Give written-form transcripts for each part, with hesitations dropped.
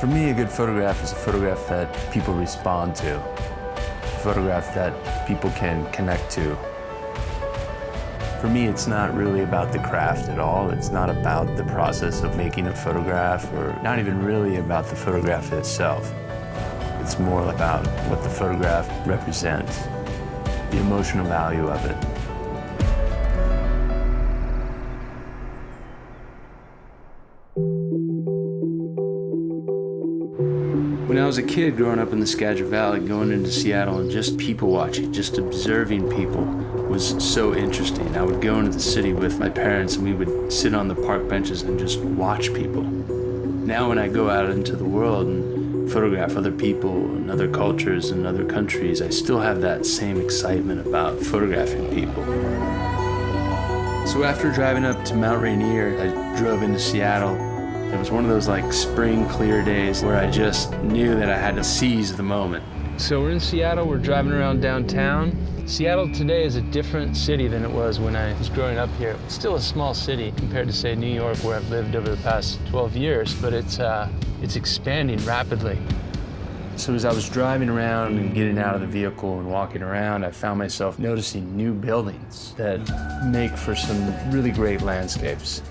For me, a good photograph is a photograph that people respond to, a photograph that people can connect to. For me, it's not really about the craft at all. It's not about the process of making a photograph, or not even really about the photograph itself. It's more about what the photograph represents, the emotional value of it. When I was a kid growing up in the Skagit Valley, going into Seattle and just people watching, just observing people was so interesting. I would go into the city with my parents and we would sit on the park benches and just watch people. Now when I go out into the world and photograph other people and other cultures and other countries, I still have that same excitement about photographing people. So after driving up to Mount Rainier, I drove into Seattle. It was one of those like spring clear days where I just knew that I had to seize the moment. So we're in Seattle, we're driving around downtown. Seattle today is a different city than it was when I was growing up here. It's still a small city compared to, say, New York, where I've lived over the past 12 years, but it's expanding rapidly. So as I was driving around and getting out of the vehicle and walking around, I found myself noticing new buildings that make for some really great landscapes.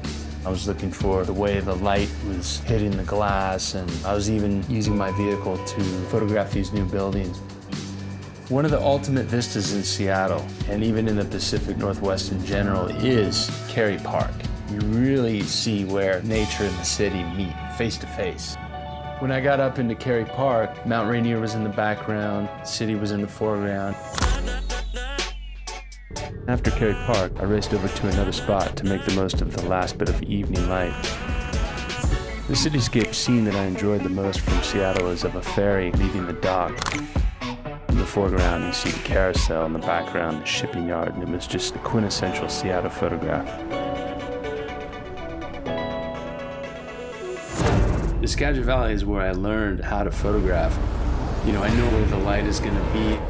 I was looking for the way the light was hitting the glass, and I was even using my vehicle to photograph these new buildings. One of the ultimate vistas in Seattle, and even in the Pacific Northwest in general, is Kerry Park. You really see where nature and the city meet face to face. When I got up into Kerry Park, Mount Rainier was in the background, the city was in the foreground. After Kerry Park, I raced over to another spot to make the most of the last bit of evening light. The cityscape scene that I enjoyed the most from Seattle is of a ferry leaving the dock. In the foreground, you see the carousel, in the background, the shipping yard, and it was just a quintessential Seattle photograph. The Skagit Valley is where I learned how to photograph. You know, I know where the light is going to be.